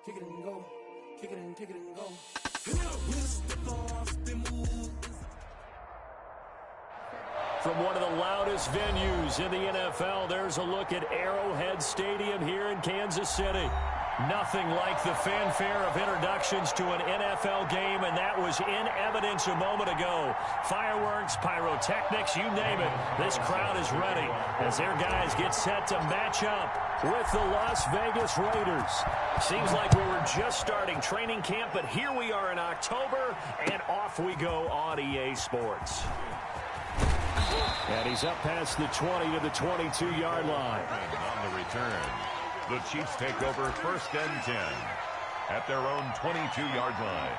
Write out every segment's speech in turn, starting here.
kick it and go, kick it and go. From one of the loudest venues in the NFL, there's a look at Arrowhead Stadium here in Kansas City. Nothing like the fanfare of introductions to an NFL game, and that was in evidence a moment ago. Fireworks, pyrotechnics, you name it. This crowd is ready as their guys get set to match up with the Las Vegas Raiders. Seems like we were just starting training camp, but here we are in October, and off we go on EA Sports. And he's up past the 20 to the 22-yard line. On the return, the Chiefs take over 1st and 10 at their own 22-yard line.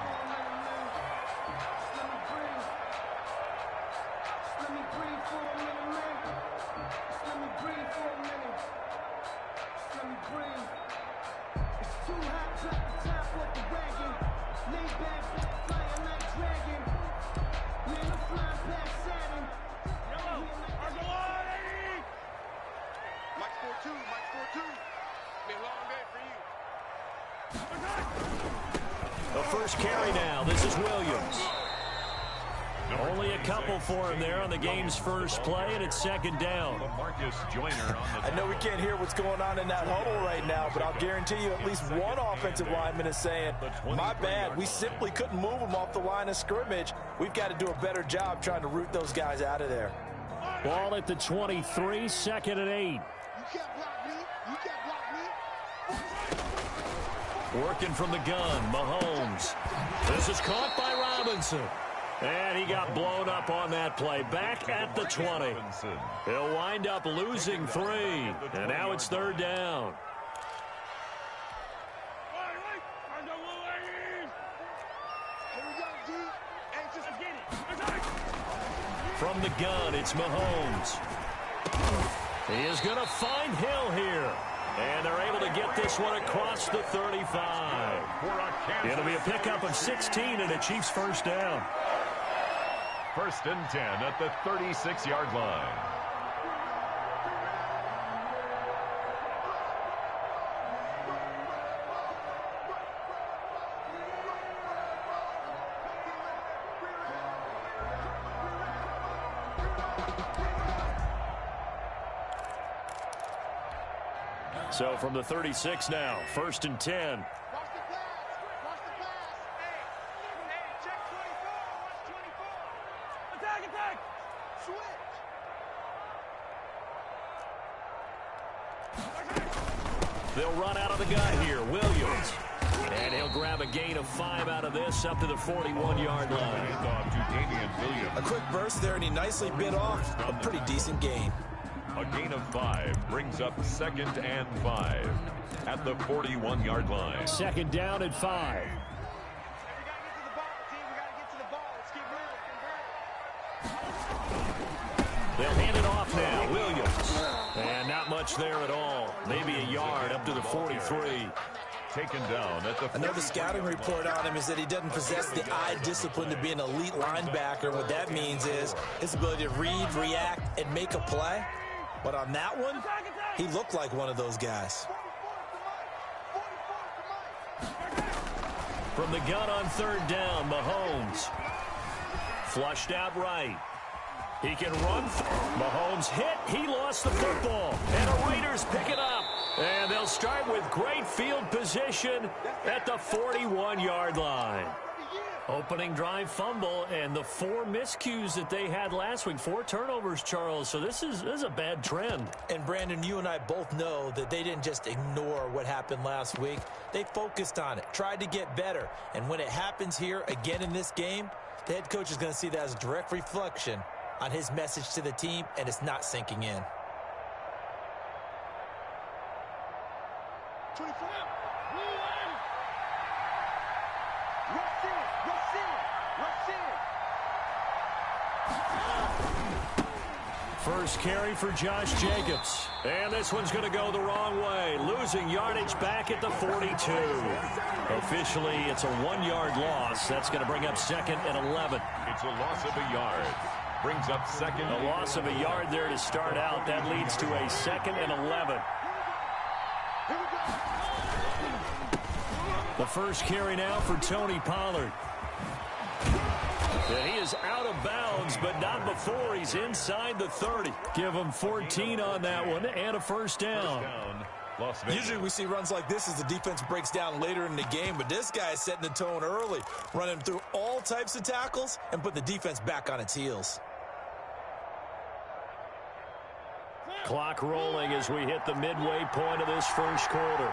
The first carry now. This is Williams. Only a couple for him there on the game's first play, and it's 2nd down. Marcus Joyner on the I know we can't hear what's going on in that huddle right now, but I'll guarantee you at least one offensive lineman is saying, my bad, we simply couldn't move them off the line of scrimmage. We've got to do a better job trying to root those guys out of there. Ball at the 23, 2nd and 8. You can't block me. You can't block me. Working from the gun, Mahomes. This is caught by Robinson. And he got blown up on that play. Back at the 20. He'll wind up losing 3. And now it's 3rd down. From the gun, it's Mahomes. He is going to find Hill here. And they're able to get this one across the 35. It'll be a pickup of 16 and a Chiefs 1st down. 1st and 10 at the 36-yard line. So from the 36 now, 1st and 10. They'll run out of the gun here. Williams. And he'll grab a gain of 5 out of this up to the 41-yard line. A quick burst there, and he nicely bit off a pretty decent gain. A gain of 5 brings up 2nd and 5 at the 41-yard line. 2nd down at 5. They'll hand it off now. Williams. And not much there at all. Maybe a yard up to the 43. Taken down at the 40. I know the scouting report on him is that he doesn't possess the eye discipline to be an elite linebacker. What that means is his ability to read, react, and make a play. But on that one, he looked like one of those guys. From the gun on 3rd down, Mahomes. Flushed out right. He can run. Mahomes hit. He lost the football. And the Raiders pick it up. And they'll start with great field position at the 41-yard line. Opening drive fumble, and the 4 miscues that they had last week. 4 turnovers, Charles. So this is a bad trend. And, Brandon, you and I both know that they didn't just ignore what happened last week. They focused on it, tried to get better. And when it happens here again in this game, the head coach is going to see that as a direct reflection on his message to the team, and it's not sinking in. 24. First carry for Josh Jacobs. And this one's going to go the wrong way. Losing yardage back at the 42. Officially, it's a 1-yard loss. That's going to bring up 2nd and 11. It's a loss of a yard. Brings up 2nd. A loss of a yard there to start out. That leads to a 2nd and 11. The first carry now for Tony Pollard. And he is out of bounds, but not before he's inside the 30. Give him 14 on that one and a first down. Usually we see runs like this as the defense breaks down later in the game, but this guy is setting the tone early, running through all types of tackles and put the defense back on its heels. Clock rolling as we hit the midway point of this first quarter.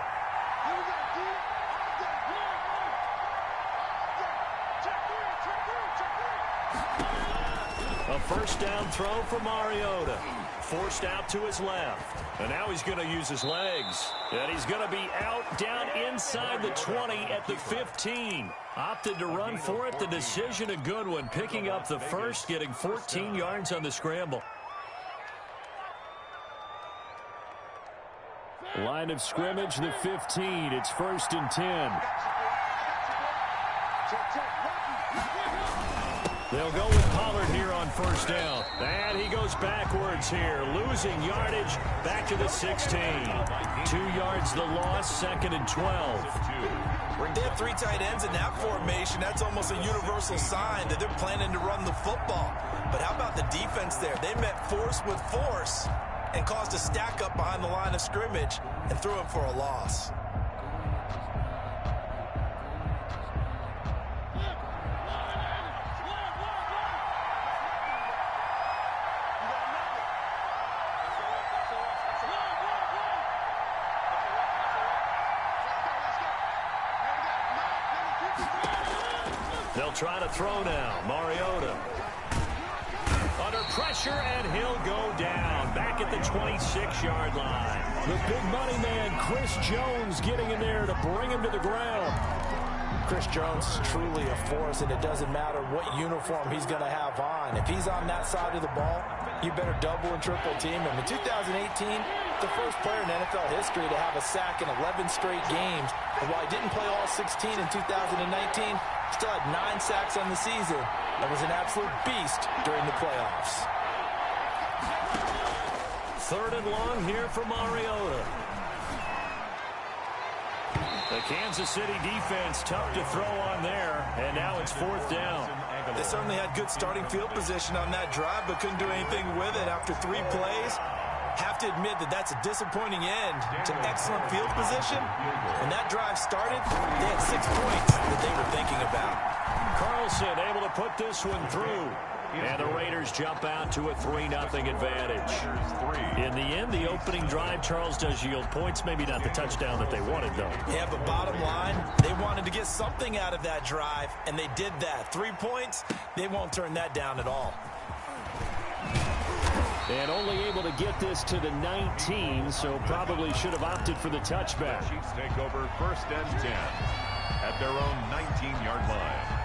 A first down throw for Mariota. Forced out to his left. And now he's going to use his legs. And he's going to be out down inside the 20 at the 15. Opted to run for it. The decision a good one. Picking up the first, getting 14 yards on the scramble. Line of scrimmage, the 15. It's 1st and 10. They'll go with Pollard here on first down. And he goes backwards here, losing yardage back to the 16. 2 yards the loss, 2nd and 12. They have 3 tight ends in that formation. That's almost a universal sign that they're planning to run the football. But how about the defense there? They met force with force and caused a stack up behind the line of scrimmage and threw him for a loss. They'll try to throw now. Mariota under pressure, and he'll go down back at the 26-yard line. The big money man, Chris Jones, getting in there to bring him to the ground. Chris Jones is truly a force, and it doesn't matter what uniform he's going to have on. If he's on that side of the ball, you better double and triple team him. In 2018, the first player in NFL history to have a sack in 11 straight games. And while he didn't play all 16 in 2019, still had 9 sacks on the season and was an absolute beast during the playoffs. 3rd and long here for Mariota. The Kansas City defense tough to throw on there, and now it's 4th down. They certainly had good starting field position on that drive, but couldn't do anything with it after 3 plays. Have to admit that that's a disappointing end to excellent field position. When that drive started, they had 6 points that they were thinking about. Carlson able to put this one through. And the Raiders jump out to a 3-0 advantage. In the end, the opening drive, Charles, does yield points. Maybe not the touchdown that they wanted, though. Yeah, but bottom line, they wanted to get something out of that drive, and they did that. 3 points, they won't turn that down at all. And only able to get this to the 19, so probably should have opted for the touchback. Chiefs take over 1st and 10 at their own 19-yard line.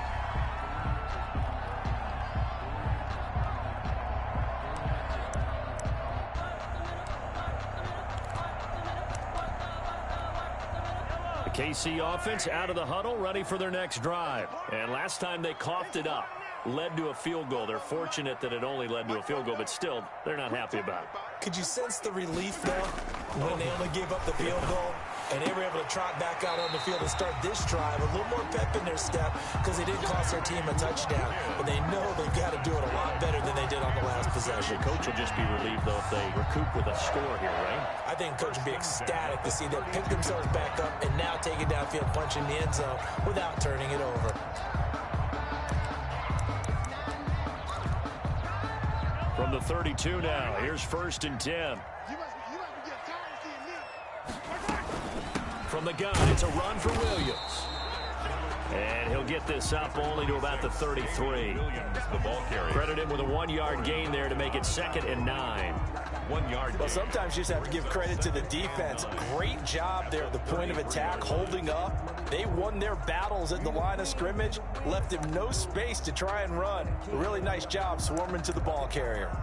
KC offense out of the huddle, ready for their next drive. And last time they coughed it up, led to a field goal. They're fortunate that it only led to a field goal, but still, they're not happy about it. Could you sense the relief, though, when they only gave up the field goal? And they were able to trot back out on the field and start this drive. A little more pep in their step because they didn't cost their team a touchdown. But they know they've got to do it a lot better than they did on the last possession. The coach will just be relieved, though, if they recoup with a score here, right? I think the coach will be ecstatic to see them pick themselves back up and now take it downfield, punch in the end zone without turning it over. From the 32 now, here's 1st and 10. From the gun, it's a run for Williams. And he'll get this up only to about the 33. Williams, the ball carrier. Credit him with a 1-yard gain there to make it 2nd and 9. 1 yard. Well, sometimes you just have to give credit to the defense. Great job there at the point of attack, holding up. They won their battles at the line of scrimmage, left him no space to try and run. A really nice job swarming to the ball carrier.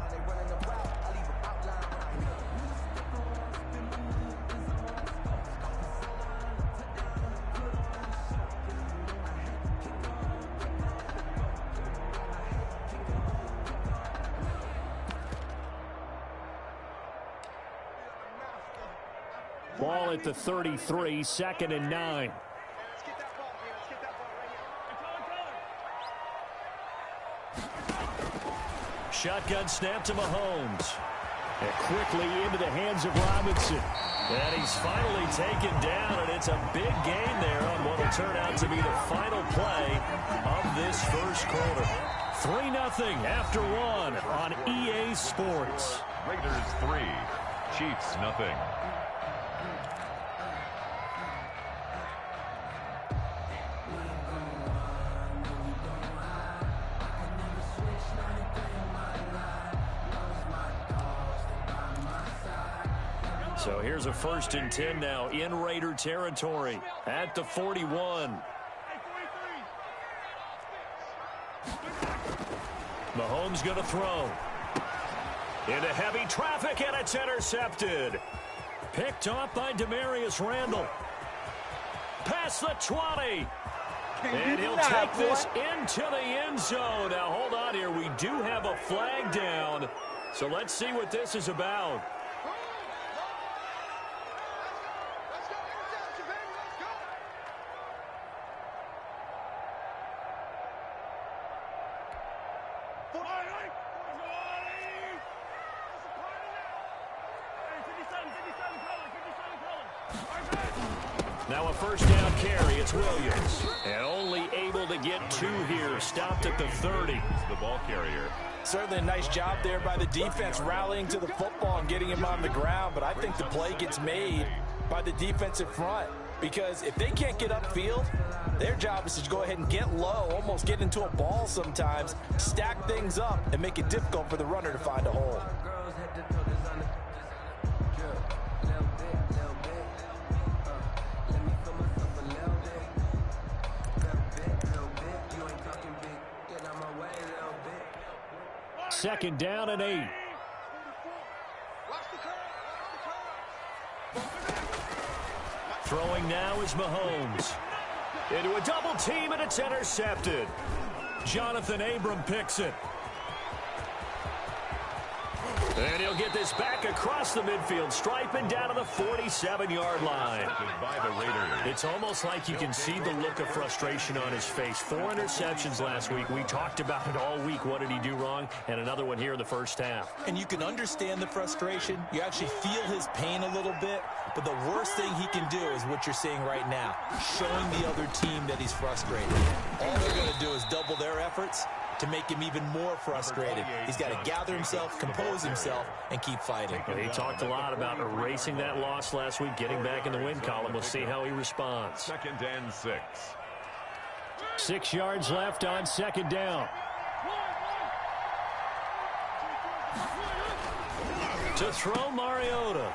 Ball at the 33, 2nd and 9. shotgun snap to Mahomes. And quickly into the hands of Robinson. And he's finally taken down, and it's a big gain there on what will turn out to be the final play of this first quarter. 3-0 after one on EA Sports. Raiders 3, Chiefs nothing. So here's a 1st and 10 now in Raider territory at the 41. Mahomes going to throw. Into heavy traffic, and it's intercepted. Picked off by Demarius Randall. Past the 20. And he'll take this into the end zone. Now, hold on here. We do have a flag down. So let's see what this is about. Now a 1st down carry. It's Williams. And only able to get 2 here. Stopped at the 30. The ball carrier. Certainly a nice job there by the defense rallying to the football and getting him on the ground. But I think the play gets made by the defensive front. Because if they can't get upfield, their job is to go ahead and get low, almost get into a ball sometimes, stack things up, and make it difficult for the runner to find a hole. 2nd down and 8. Throwing now is Mahomes. Into a double team, and it's intercepted. Jonathan Abram picks it. And he'll get this back across the midfield stripe and down to the 47-yard line. By the Raiders. It's almost like you can see the look of frustration on his face. 4 interceptions last week. We talked about it all week. What did he do wrong? And another one here in the first half. And you can understand the frustration. You actually feel his pain a little bit. But the worst thing he can do is what you're seeing right now, showing the other team that he's frustrated. All they're going to do is double their efforts to make him even more frustrated. He's got to gather himself, compose himself, and keep fighting. He talked a lot about erasing that loss last week, getting back in the win column. We'll see how he responds. 2nd and 6. 6 yards left on 2nd down. To throw, Mariota.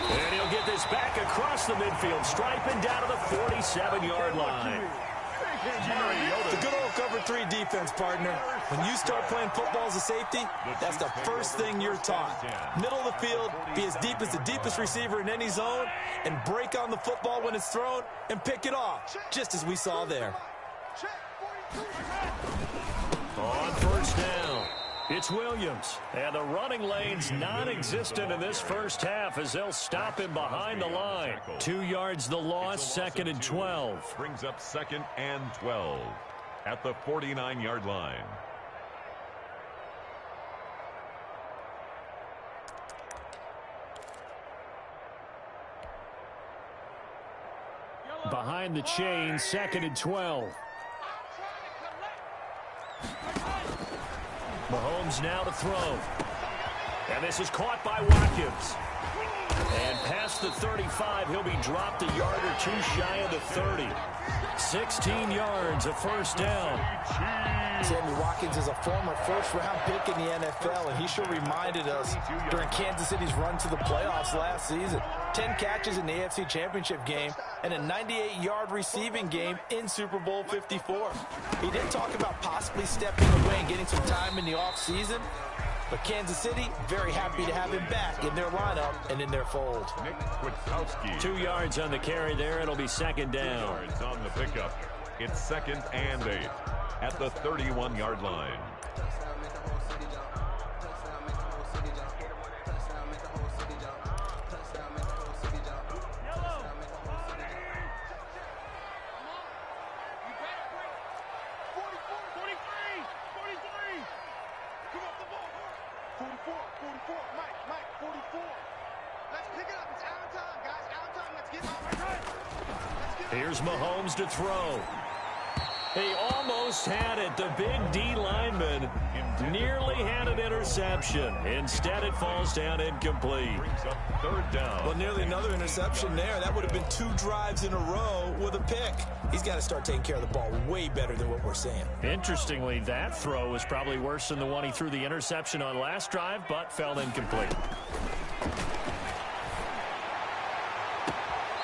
And he'll get this back across the midfield stripe and down to the 47-yard line. The good old cover 3 defense, partner. When you start playing football as a safety, that's the first thing you're taught. Middle of the field, be as deep as the deepest receiver in any zone, and break on the football when it's thrown and pick it off, just as we saw there. On 1st down, it's Williams. And the running lane's non-existent in this first half as they'll stop him behind the line. 2 yards the loss, 2nd and 12. Brings up 2nd and 12 at the 49-yard line. Behind the chain, 2nd and 12. Mahomes now to throw. And this is caught by Watkins. And past the 35, he'll be dropped a yard or 2 shy of the 30. 16 yards, a 1st down. Sammy Watkins is a former 1st-round pick in the NFL, and he sure reminded us during Kansas City's run to the playoffs last season. 10 catches in the AFC Championship game and a 98-yard receiving game in Super Bowl 54. He did talk about possibly stepping away and getting some time in the offseason, but Kansas City very happy to have him back in their lineup and in their fold. Nick Kwiatkowski. 2 yards on the carry there. It'll be 2nd down. 2 yards on the pickup. It's 2nd and 8 at the 31-yard line. 44, Mike, 44. Let's pick it up. It's out of time, guys. Out of time. Let's get it. Here's Mahomes to throw. He almost had it. The big D lineman nearly had an interception. Instead, it falls down incomplete. Brings up third down. Well, nearly another interception there. That would have been 2 drives in a row with a pick. He's got to start taking care of the ball way better than what we're seeing. Interestingly, that throw was probably worse than the one he threw the interception on last drive, but fell incomplete.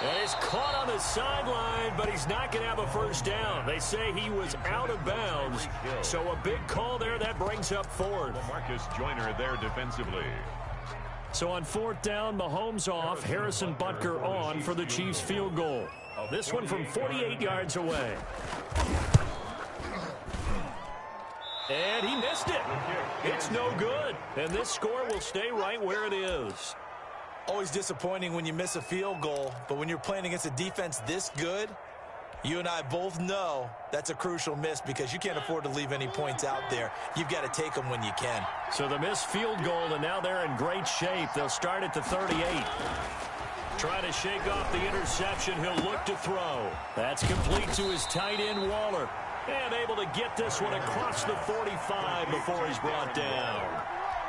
And he's caught on the sideline, but he's not going to have a first down. They say he was out of bounds, so a big call there. That brings up 4th. Marcus Joyner there defensively. So on 4th down, Mahomes off, Harrison Butker on for the Chiefs field goal. This one from 48 yards away. And he missed it. It's no good. And this score will stay right where it is. Always disappointing when you miss a field goal, but when you're playing against a defense this good, you and I both know that's a crucial miss because you can't afford to leave any points out there. You've got to take them when you can. So the missed field goal, and now they're in great shape. They'll start at the 38. Trying to shake off the interception. He'll look to throw. That's complete to his tight end, Waller. And able to get this one across the 45 before he's brought down.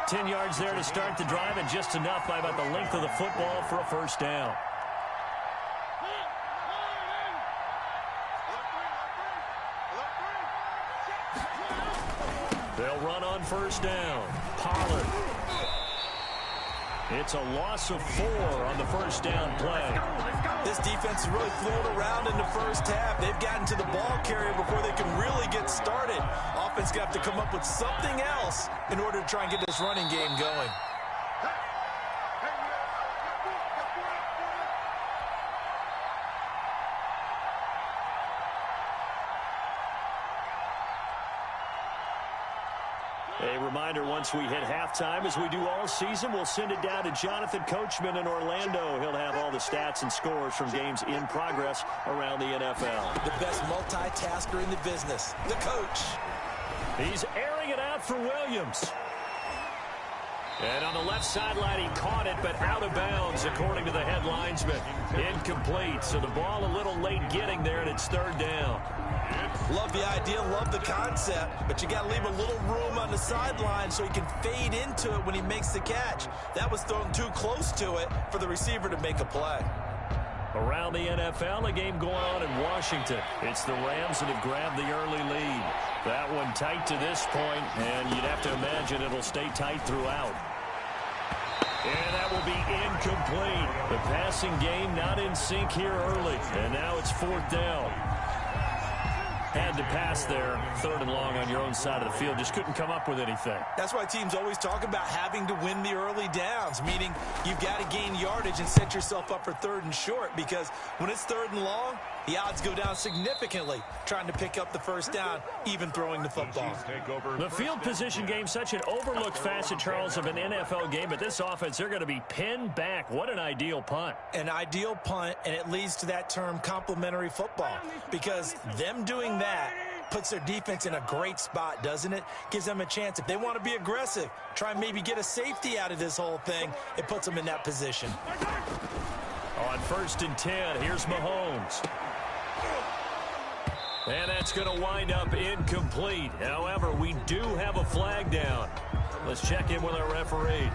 10 yards there to start the drive, and just enough by about the length of the football for a first down. They'll run on first down. Pollard. It's a loss of 4 on the first down play. This defense is really fluid around in the first half. They've gotten to the ball carrier before they can really get started. Offense got to come up with something else in order to try and get this running game going. A reminder, once we hit halftime, as we do all season, we'll send it down to Jonathan Coachman in Orlando. He'll have all the stats and scores from games in progress around the NFL. The best multitasker in the business, the coach. He's airing it out for Williams. And on the left sideline, he caught it, but out of bounds, according to the head linesman. Incomplete, so the ball a little late getting there, and it's 3rd down. Love the idea, love the concept, but you got to leave a little room on the sideline so he can fade into it when he makes the catch. That was thrown too close to it for the receiver to make a play. Around the NFL, a game going on in Washington. It's the Rams that have grabbed the early lead. That one tight to this point, and you'd have to imagine it'll stay tight throughout. And that will be incomplete. The passing game not in sync here early, and now it's 4th down. Had to pass there, 3rd and long on your own side of the field. Just couldn't come up with anything. That's why teams always talk about having to win the early downs, meaning you've got to gain yardage and set yourself up for 3rd and short, because when it's 3rd and long, the odds go down significantly trying to pick up the first down, even throwing the football. The field position game, such an overlooked facet, Charles, of an NFL game, but this offense, they're going to be pinned back. What an ideal punt. An ideal punt, and it leads to that term complementary football, because them doing that puts their defense in a great spot, doesn't it? Gives them a chance. If they want to be aggressive, try and maybe get a safety out of this whole thing, it puts them in that position. On 1st and 10, here's Mahomes. And that's going to wind up incomplete. However, we do have a flag down. Let's check in with our referee.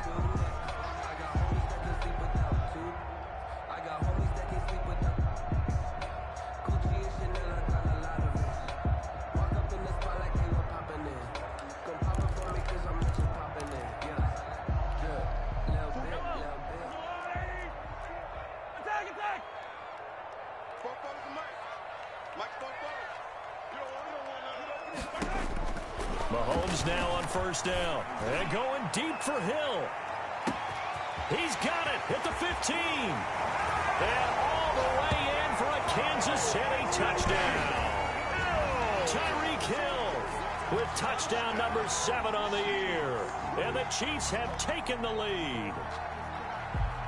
Mahomes now on 1st down. And going deep for Hill. He's got it at the 15. And all the way in for a Kansas City touchdown. Tyreek Hill with touchdown number 7 on the year. And the Chiefs have taken the lead.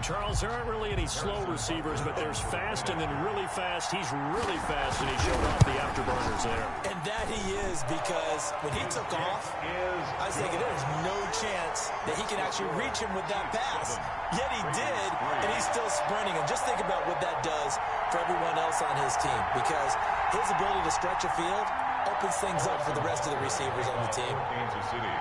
Charles, there aren't really any slow receivers, but there's fast and then really fast. He's really fast, and he showed off the afterburners there. And that he is, because when he took off, I was thinking there's no chance that he can actually reach him with that pass. Yet he did, and he's still sprinting. And just think about what that does for everyone else on his team, because his ability to stretch a field opens things up for the rest of the receivers on the team. Kansas City.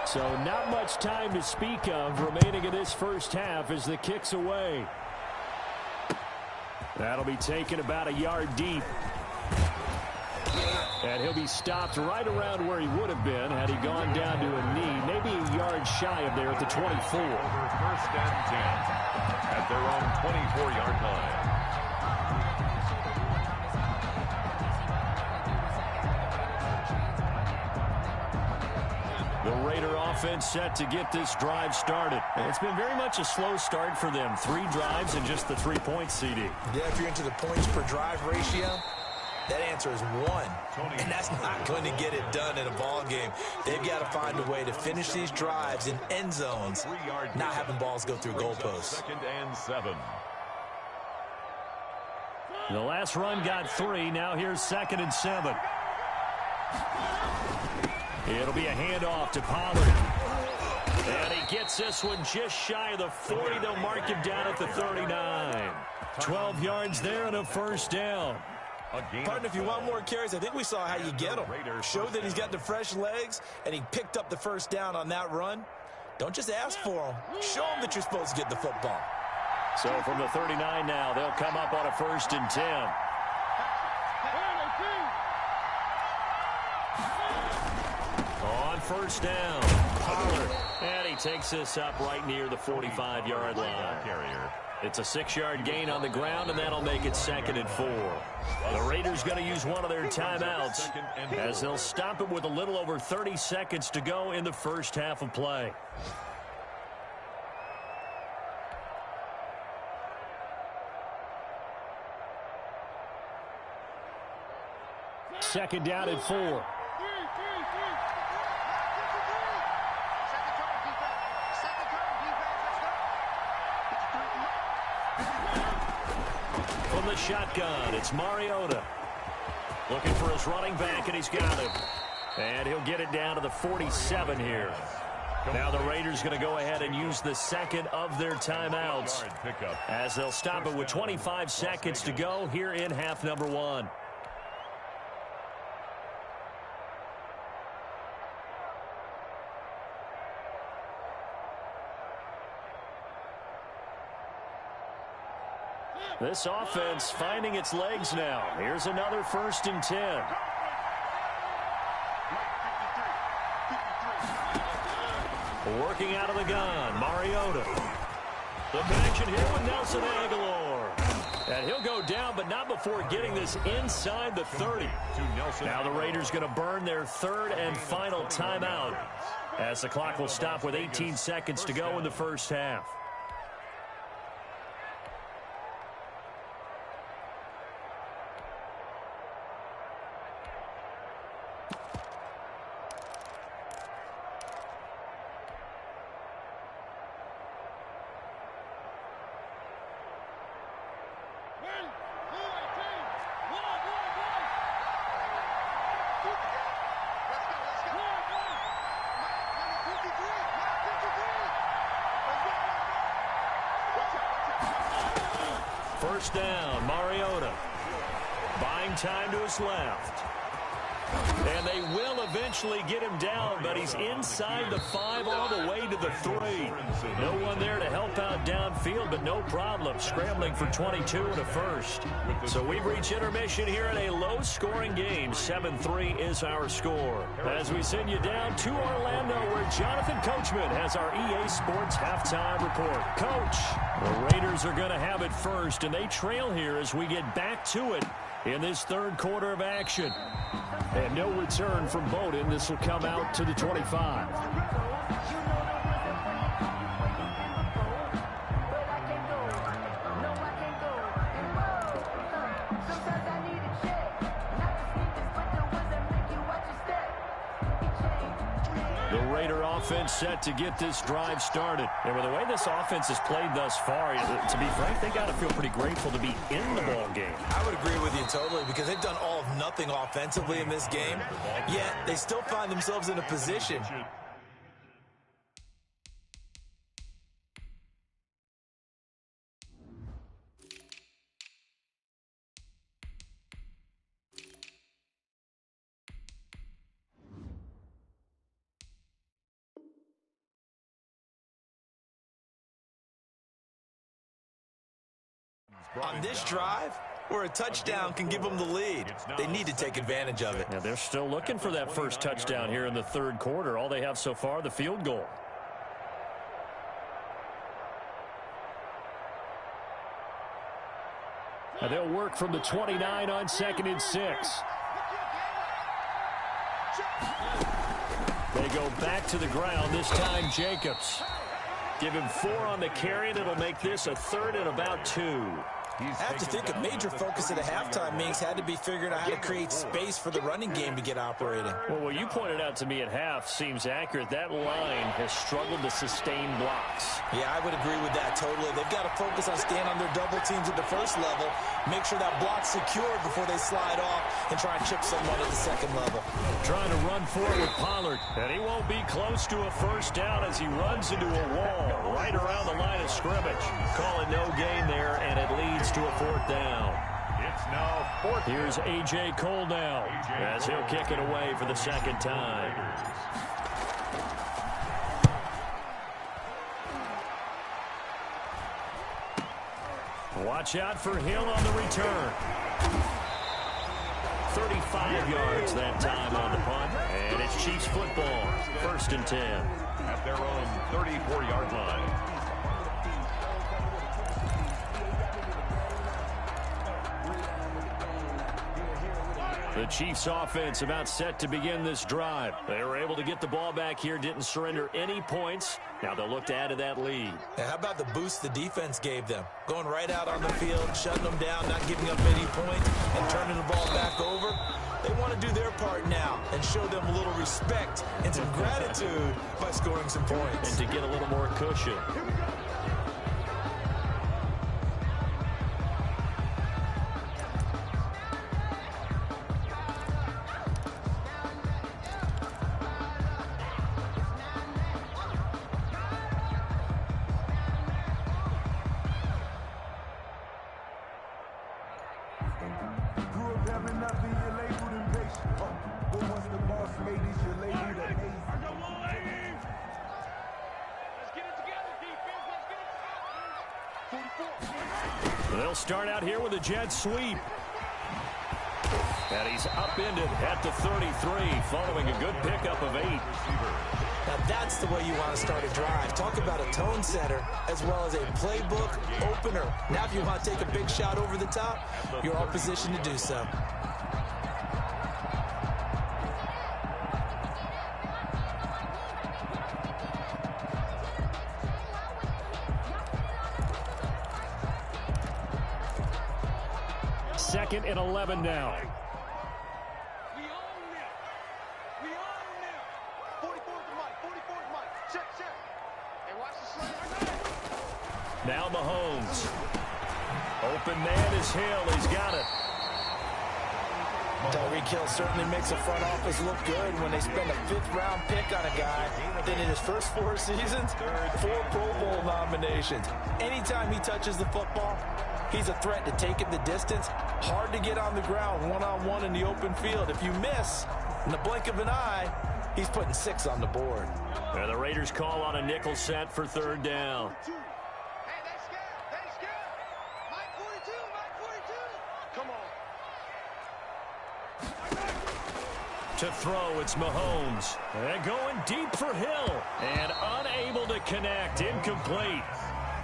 So not much time to speak of remaining in this first half as the kick's away. That'll be taken about a yard deep. And he'll be stopped right around where he would have been had he gone down to a knee, maybe a yard shy of there at the 24. Over first and 10 at their own 24-yard line. The Raider offense set to get this drive started. It's been very much a slow start for them. 3 drives and just the 3 points, CD. Yeah, if you're into the points per drive ratio, that answer is 1. And that's not going to get it done in a ball game. They've got to find a way to finish these drives in end zones, not having balls go through goalposts. 2nd and 7. The last run got 3. Now here's 2nd and 7. It'll be a handoff to Pollard. And he gets this one just shy of the 40. They'll mark him down at the 39. 12 yards there and a first down. Partner, if you want more carries, I think we saw how you get him. Show that he's got the fresh legs, and he picked up the first down on that run. Don't just ask for him. Show him that you're supposed to get the football. So from the 39 now, they'll come up on a 1st and 10. On first down, Pollard. And he takes this up right near the 45-yard line. Carrier. It's a 6-yard gain on the ground, and that'll make it 2nd and 4. The Raiders going to use one of their timeouts as they'll stop it with a little over 30 seconds to go in the first half of play. Second down and 4. From the shotgun, it's Mariota. Looking for his running back, and he's got him. And he'll get it down to the 47 here. Now the Raiders going to go ahead and use the second of their timeouts as they'll stop it with 25 seconds to go here in half number 1. This offense finding its legs now. Here's another 1st and 10. Working out of the gun, Mariota. The connection here with Nelson Aguilar. And he'll go down, but not before getting this inside the 30. Now the Raiders going to burn their 3rd and final timeout as the clock will stop with 18 seconds to go in the first half. First down, Mariota. Buying time to his left. And they will eventually get him down, but he's inside the 5 all the way to the 3. No one there to help out downfield, but no problem. Scrambling for 22 and a first. So we've reached intermission here in a low-scoring game. 7-3 is our score. As we send you down to Orlando, where Jonathan Coachman has our EA Sports halftime report. Coach, the Raiders are going to have it first, and they trail here as we get back to it in this 3rd quarter of action. And no return from Bowden. This will come out to the 25. The Raider offense set to get this drive started. And with the way this offense has played thus far, to be frank, they got to feel pretty grateful to be in the ball game. I would agree with you totally because they've done all of nothing offensively in this game, yet they still find themselves in a position. On this drive, where a touchdown can give them the lead, they need to take advantage of it. Yeah, they're still looking for that first touchdown here in the third quarter. All they have so far, the field goal. And they'll work from the 29 on 2nd and 6. They go back to the ground, this time Jacobs. Give him 4 on the carry, and it'll make this a 3rd and about 2. I have to think a major focus at the halftime meetings had to be figuring out how to create space for the running game to get operating. Well, what you pointed out to me at half seems accurate. That line has struggled to sustain blocks. Yeah, I would agree with that totally. They've got to focus on staying on their double teams at the first level, make sure that block's secured before they slide off and try and chip someone at the second level. Trying to run forward with Pollard, and he won't be close to a first down as he runs into a wall right around the line of scrimmage. Call it no gain there, and it leads to a 4th down. It's now 4th. Here's A.J. Cole now as he'll kick it away for the second time. Watch out for Hill on the return. 35 yards that time on the punt, and it's Chiefs football, 1st and 10. At their own 34-yard line. The Chiefs offense about set to begin this drive. They were able to get the ball back here, didn't surrender any points. Now they'll look to add to that lead. Now, how about the boost the defense gave them? Going right out on the field, shutting them down, not giving up any points, and turning the ball back over. They want to do their part now and show them a little respect and some gratitude by scoring some points. And to get a little more cushion. They'll start out here with a jet sweep. And he's upended at the 33 following a good pickup of 8. Now that's the way you want to start a drive. Talk about a tone setter as well as a playbook opener. Now if you want to take a big shot over the top, you're all positioned to do so. Second and 11 now. We own them. We own them. 44's the mic. 44's the mic. Check, check. Hey, watch the slide. Now Mahomes. Open man is Hill. He's got it. Tyreek Hill certainly makes the front office look good when they spend a 5th-round pick on a guy. Then in his first 4 seasons, 4 Pro Bowl nominations. Anytime he touches the football, he's a threat to take it the distance. Hard to get on the ground one-on-one in the open field. If you miss, in the blink of an eye, he's putting 6 on the board. And the Raiders call on a nickel set for 3rd down. Hey, they scared. They scared. Mike 42. Mike 42. Come on. To throw, it's Mahomes. And going deep for Hill. And unable to connect. Incomplete.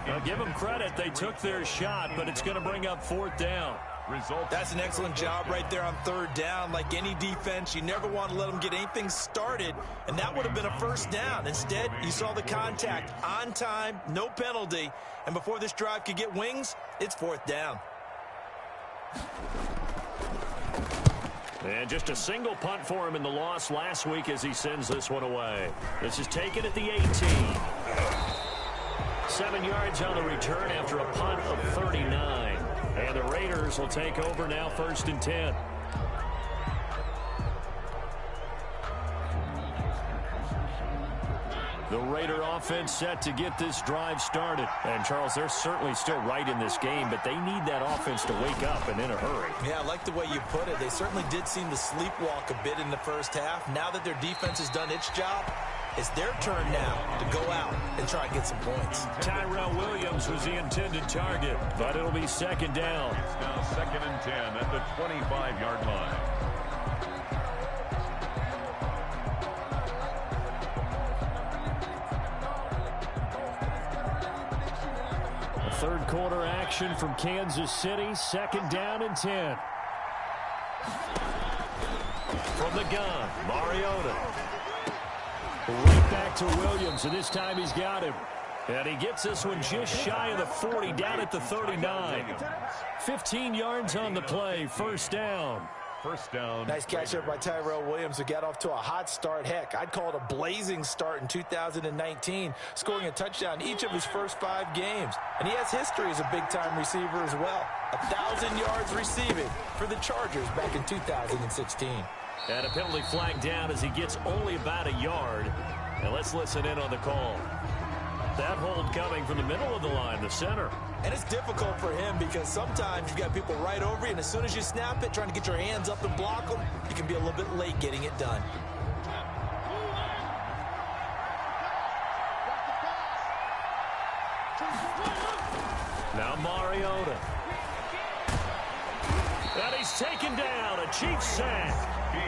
Now, give them credit. They took their shot, but it's going to bring up 4th down. That's an excellent job right there on 3rd down. Like any defense, you never want to let them get anything started, and that would have been a 1st down. Instead, you saw the contact on time, no penalty, and before this drive could get wings, it's 4th down. And just a single punt for him in the loss last week as he sends this one away. This is taken at the 18. 7 yards on the return after a punt of 39. And the Raiders will take over now, 1st and 10. The Raider offense set to get this drive started. And, Charles, they're certainly still right in this game, but they need that offense to wake up and in a hurry. Yeah, I like the way you put it. They certainly did seem to sleepwalk a bit in the first half. Now that their defense has done its job, it's their turn now to go out and try and get some points. Tyrell Williams was the intended target, but it'll be 2nd down. It's now 2nd and 10 at the 25-yard line. Third quarter action from Kansas City. 2nd down and 10. From the gun, Mariota. Right back to Williams, and this time he's got him. And he gets this one just shy of the 40, down at the 39. 15 yards on the play, 1st down. 1st down. Nice catch up by Tyrell Williams, who got off to a hot start. Heck, I'd call it a blazing start in 2019, scoring a touchdown each of his first 5 games. And he has history as a big-time receiver as well. 1,000 yards receiving for the Chargers back in 2016. And a penalty flag down as he gets only about a yard. And let's listen in on the call. That hold coming from the middle of the line, the center. And it's difficult for him because sometimes you've got people right over you, and as soon as you snap it, trying to get your hands up and block them, you can be a little bit late getting it done. Now Mariota. And he's taken down, a Chiefs sack.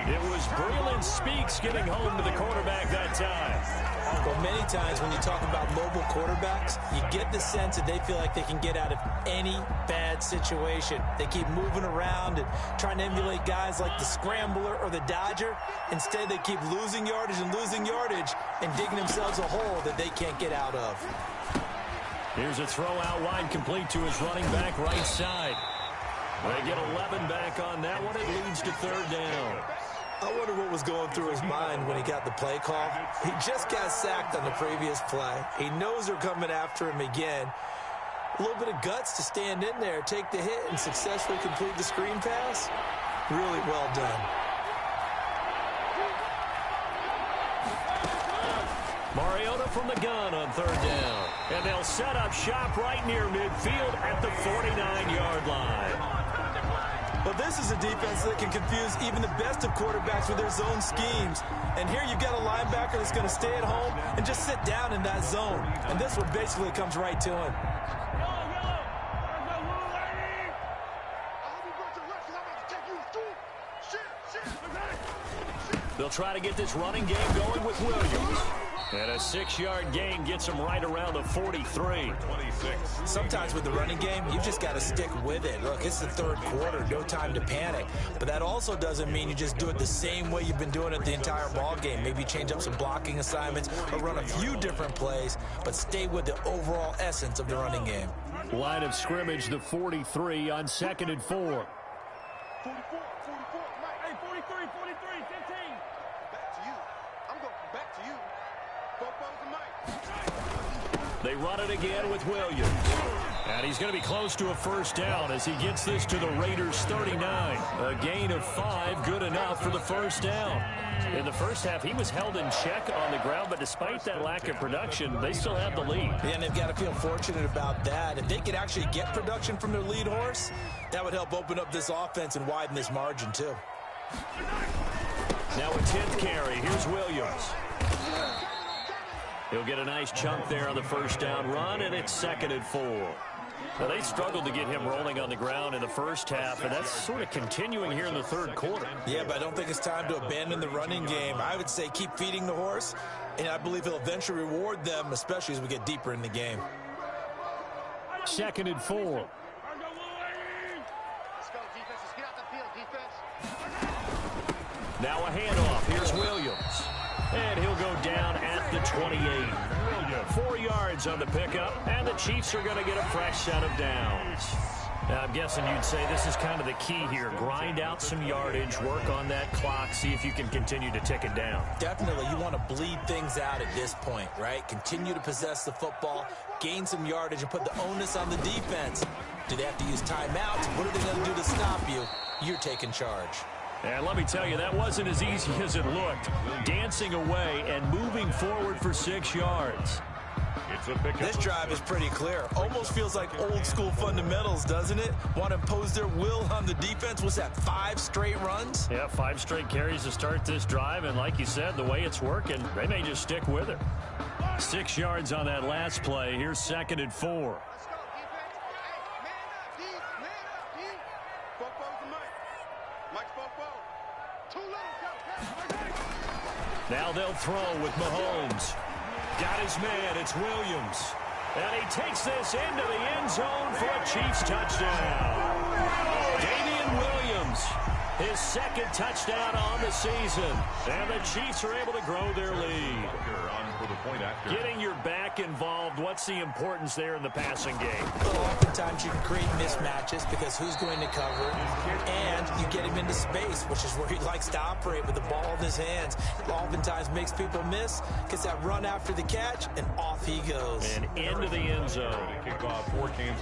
It was Braylon Speaks getting home to the quarterback that time. Well, many times when you talk about mobile quarterbacks, you get the sense that they feel like they can get out of any bad situation. They keep moving around and trying to emulate guys like the Scrambler or the Dodger. Instead, they keep losing yardage and digging themselves a hole that they can't get out of. Here's a throw out wide, complete to his running back right side. They get 11 back on that one. It leads to 3rd down. I wonder what was going through his mind when he got the play call. He just got sacked on the previous play. He knows they're coming after him again. A little bit of guts to stand in there, take the hit, and successfully complete the screen pass. Really well done. Mariota from the gun on 3rd down. And they'll set up shop right near midfield at the 49-yard line. But this is a defense that can confuse even the best of quarterbacks with their zone schemes. And here you've got a linebacker that's going to stay at home and just sit down in that zone. And this one basically comes right to him. They'll try to get this running game going with Williams. And a 6-yard gain gets him right around the 43. 26. Sometimes with the running game, you just got to stick with it. Look, it's the 3rd quarter, no time to panic. But that also doesn't mean you just do it the same way you've been doing it the entire ball game. Maybe change up some blocking assignments or run a few different plays, but stay with the overall essence of the running game. Line of scrimmage, the 43 on 2nd and 4. 44, 44, Mike. Hey, 43, 15. Back to you. I'm going back to you. They run it again with Williams. And he's going to be close to a 1st down as he gets this to the Raiders' 39. A gain of 5, good enough for the 1st down. In the first half, he was held in check on the ground, but despite that lack of production, they still have the lead. Yeah, and they've got to feel fortunate about that. If they could actually get production from their lead horse, that would help open up this offense and widen this margin, too. Now a 10th carry. Here's Williams. He'll get a nice chunk there on the 1st down run, and it's 2nd and 4. Now, they struggled to get him rolling on the ground in the first half, and that's sort of continuing here in the 3rd quarter. Yeah, but I don't think it's time to abandon the running game. I would say keep feeding the horse, and I believe he'll eventually reward them, especially as we get deeper in the game. 2nd and 4. Let's go, defense. Let's get out the field, defense. Now a handoff. Here's Williams. And he'll go down at the 28. 4 yards on the pickup, and the Chiefs are going to get a fresh set of downs. I'm guessing you'd say this is kind of the key here. Grind out some yardage, work on that clock, see if you can continue to tick it down. Definitely, you want to bleed things out at this point, right? Continue to possess the football, gain some yardage, and put the onus on the defense. Do they have to use timeouts? What are they going to do to stop you? You're taking charge. And let me tell you, that wasn't as easy as it looked. Dancing away and moving forward for 6 yards. This drive is pretty clear. Almost feels like old school fundamentals, doesn't it? Want to impose their will on the defense. Was that 5 straight runs? Yeah, 5 straight carries to start this drive. And like you said, the way it's working, they may just stick with it. 6 yards on that last play. Here's 2nd and 4. Let's go, defense. Hey, man up, D. Fofo's the mic. Mike's Fofo. Too low, go. Now they'll throw with Mahomes. Got his man, it's Williams. And he takes this into the end zone for a Chiefs touchdown. Damian Williams, his 2nd touchdown on the season. And the Chiefs are able to grow their lead. Getting your back involved, what's the importance there in the passing game? Well, oftentimes you can create mismatches because who's going to cover it, and you get him into space, which is where he likes to operate with the ball in his hands. Oftentimes makes people miss, gets that run after the catch, and off he goes. And into the end zone.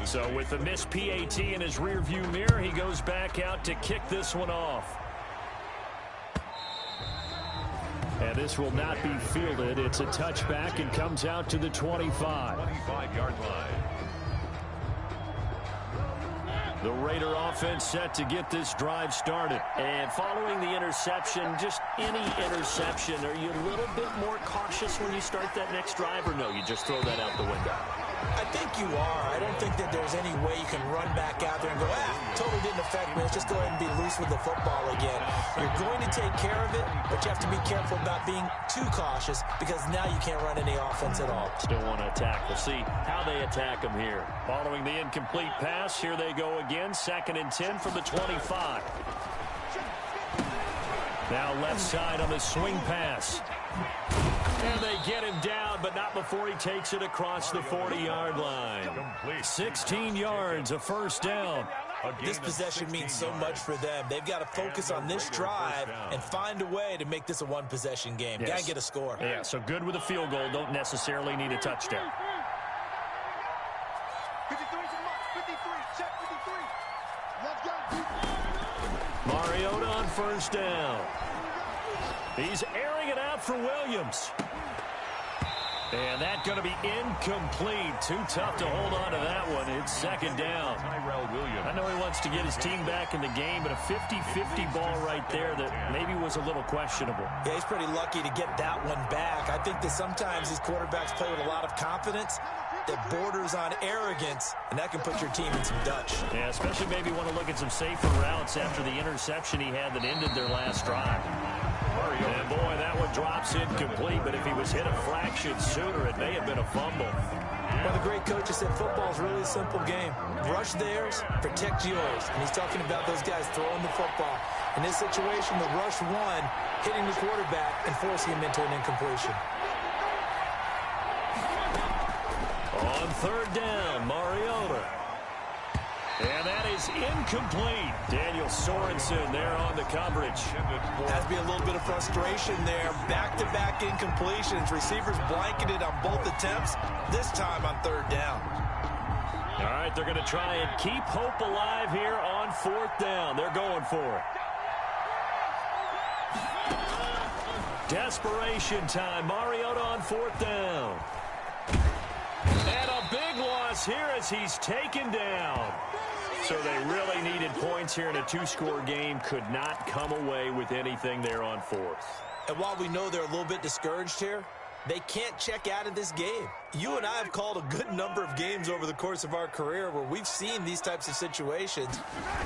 So with the missed PAT in his rearview mirror, he goes back out to kick this one off. And this will not be fielded. It's a touchback and comes out to the 25. 25-yard line. The Raider offense set to get this drive started. And following the interception, just any interception, are you a little bit more cautious when you start that next drive, or no, you just throw that out the window? I think you are. I don't think that there's any way you can run back out there and go, totally didn't affect me. Let's just go ahead and be loose with the football again. You're going to take care of it, but you have to be careful about being too cautious because now you can't run any offense at all. Still want to attack. We'll see how they attack them here. Following the incomplete pass, here they go again. 2nd and 10 from the 25. Now left side on the swing pass. And they get him down, but not before he takes it across the 40-yard line. 16 yards, a 1st down. This possession means so much for them. They've got to focus on this drive and find a way to make this a one-possession game. Yes. Got to get a score. Yeah, so good with a field goal. Don't necessarily need a touchdown. 53 to Mike. 53. Check 53. Let's go. Mariota on 1st down. He's airing it out for Williams. And that's going to be incomplete. Too tough to hold on to that one. It's 2nd down. I know he wants to get his team back in the game, but a 50-50 ball right there that maybe was a little questionable. Yeah, he's pretty lucky to get that one back. I think that sometimes these quarterbacks play with a lot of confidence that borders on arrogance, and that can put your team in some Dutch. Yeah, especially maybe want to look at some safer routes after the interception he had that ended their last drive. And boy, that one drops incomplete, but if he was hit a fraction sooner, it may have been a fumble. One of the great coaches said football is really a simple game. Rush theirs, protect yours. And he's talking about those guys throwing the football. In this situation, the rush one, hitting the quarterback and forcing him into an incompletion. On 3rd down, Mariota. And that is incomplete. Daniel Sorensen there on the coverage. Has to be a little bit of frustration there. Back-to-back incompletions. Receivers blanketed on both attempts, this time on 3rd down. All right, they're going to try and keep hope alive here on 4th down. They're going for it. Desperation time. Mariota on 4th down. And a big loss here as he's taken down. So they really needed points here in a 2-score game. Could not come away with anything there on 4th. And while we know they're a little bit discouraged here, they can't check out of this game. You and I have called a good number of games over the course of our career where we've seen these types of situations.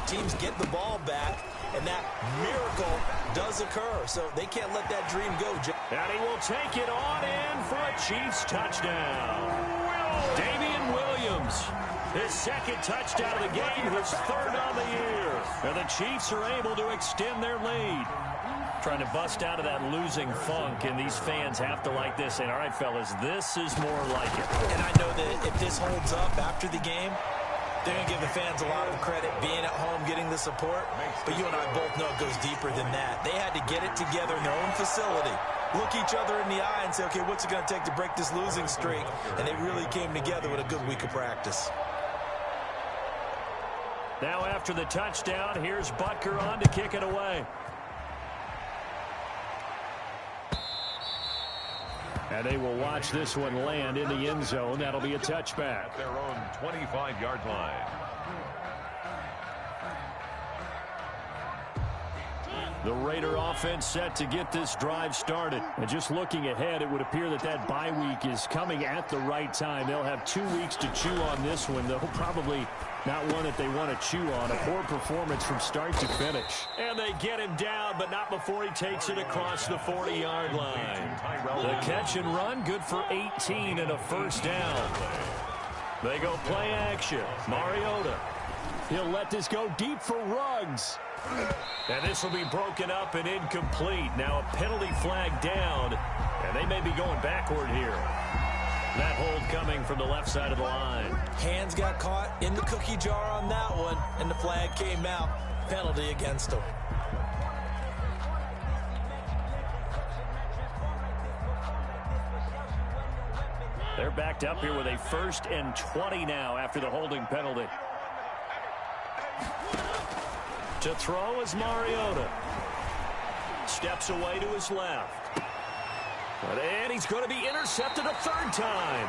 Teams get the ball back, and that miracle does occur. So they can't let that dream go. And he will take it on in for a Chiefs touchdown. Damian Williams, his 2nd touchdown of the game, his 3rd on the year. And the Chiefs are able to extend their lead. Trying to bust out of that losing funk, and these fans have to like this. And all right, fellas, this is more like it. And I know that if this holds up after the game, They're going to give the fans a lot of credit being at home, getting the support. But you and I both know it goes deeper than that. They had to get it together in their own facility, look each other in the eye and say, okay, what's it going to take to break this losing streak? And they really came together with a good week of practice. Now after the touchdown, here's Butker on to kick it away. And they will watch this one land in the end zone. That'll be a touchback. At their own 25-yard line. The Raider offense set to get this drive started. And just looking ahead, it would appear that that bye week is coming at the right time. They'll have 2 weeks to chew on this one, though probably not one that they want to chew on. A poor performance from start to finish. And they get him down, but not before he takes it across the 40-yard line. The catch and run, good for 18 and a first down. They go play action. Mariota. He'll let this go deep for Ruggs. And this will be broken up and incomplete. Now a penalty flag down, and they may be going backward here. That hold coming from the left side of the line. Hands got caught in the cookie jar on that one, and the flag came out. Penalty against them. They're backed up here with a 1st and 20 now after the holding penalty. To throw is Mariota. Steps away to his left. And he's going to be intercepted a third time.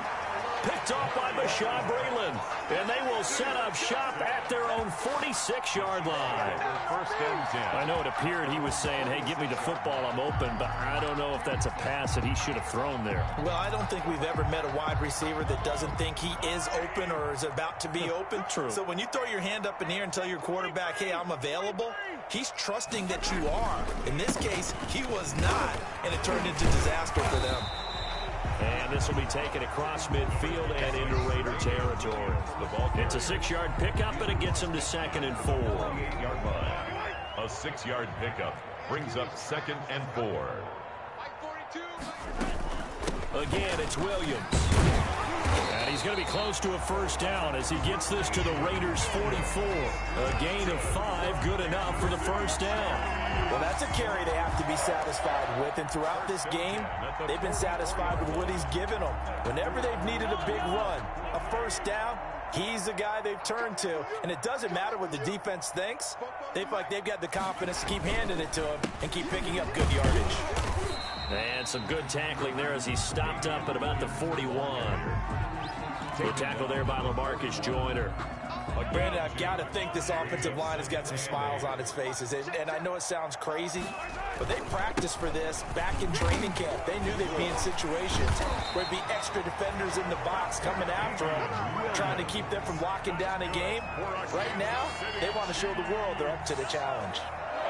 Picked off by Bashaud Breeland. And they will set up shop at their own 46-yard line. First and 10. I know it appeared he was saying, hey, give me the football, I'm open, but I don't know if that's a pass that he should have thrown there. Well, I don't think we've ever met a wide receiver that doesn't think he is open or is about to be open. True. So when you throw your hand up in the air and tell your quarterback, hey, I'm available, he's trusting that you are. In this case, he was not, and it turned into disaster for them. And this will be taken across midfield and into Raider territory. It's a 6-yard pickup, and it gets him to 2nd and 4. 8-yard line. A 6-yard pickup brings up 2nd and 4. Again, it's Williams. And he's going to be close to a first down as he gets this to the Raiders' 44. A gain of 5, good enough for the first down. Well, that's a carry they have to be satisfied with, and throughout this game, they've been satisfied with what he's given them. Whenever they've needed a big run, a first down, he's the guy they've turned to. And it doesn't matter what the defense thinks. They feel like they've got the confidence to keep handing it to him and keep picking up good yardage. And some good tackling there as he stopped up at about the 41. Good tackle there by LaMarcus Joyner. Brandon, I've got to think this offensive line has got some smiles on its faces. And I know it sounds crazy, but they practiced for this back in training camp. They knew they'd be in situations where there'd be extra defenders in the box coming after them, trying to keep them from locking down a game. Right now, they want to show the world they're up to the challenge.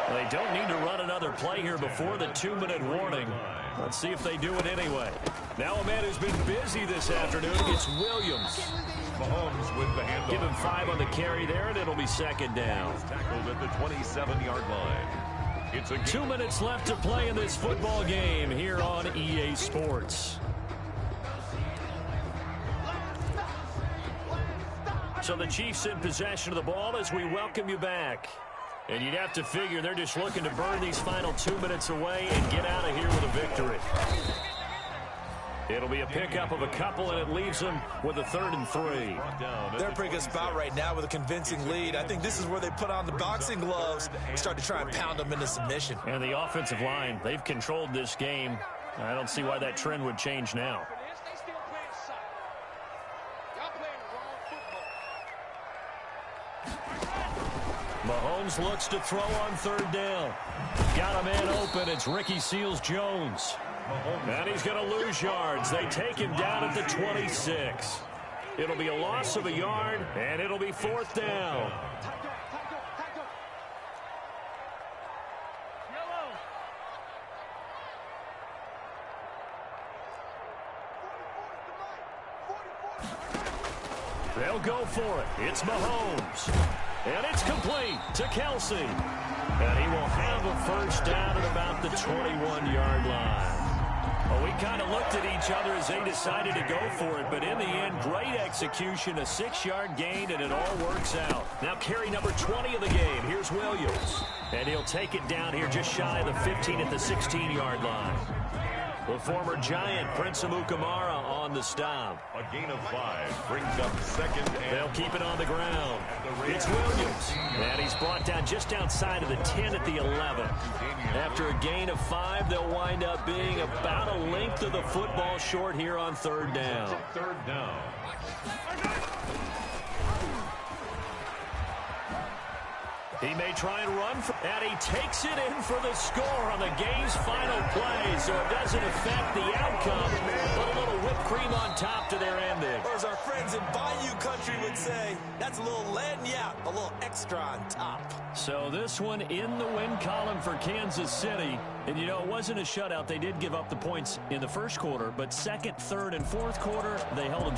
Well, they don't need to run another play here before the 2-minute warning. Let's see if they do it anyway. Now a man who's been busy this afternoon. It's Williams. Mahomes with the handoff. Give him 5 on the carry there, and it'll be 2nd down. Tackled at the 27-yard line. It's a 2 minutes left to play in this football game here on EA Sports. So the Chiefs in possession of the ball as we welcome you back. And you'd have to figure they're just looking to burn these final 2 minutes away and get out of here with a victory. It'll be a pickup of a couple, and it leaves them with a 3rd and 3. They're in a pretty good spot right now with a convincing lead. I think this is where they put on the boxing gloves and start to try and pound them into submission. And the offensive line, they've controlled this game. I don't see why that trend would change now. Mahomes looks to throw on 3rd down. Got a man open. It's Ricky Seals-Jones. And he's going to lose yards. They take him down at the 26. It'll be a loss of a yard, and it'll be 4th down. They'll go for it. It's Mahomes. And it's complete to Kelsey. And he will have a first down at about the 21-yard line. A week kind of looked at each other as they decided to go for it, but in the end, great execution, a 6-yard gain, and it all works out. Now carry number 20 of the game. Here's Williams, and he'll take it down here just shy of the 15 at the 16-yard line. The former Giant, Prince Amukamara, on the stop. A gain of 5 brings up 2nd and... They'll keep it on the ground. It's Williams. And he's brought down just outside of the 10 at the 11. After a gain of 5, they'll wind up being about a length of the football short here on 3rd down. 3rd down. He may try and run, and he takes it in for the score on the game's final play, so it doesn't affect the outcome, but a little whipped cream on top to their ending. Or as our friends in Bayou Country would say, that's a little lagniappe, a little extra on top. So this one in the win column for Kansas City, and you know, it wasn't a shutout. They did give up the points in the first quarter, but second, third, and fourth quarter, they held them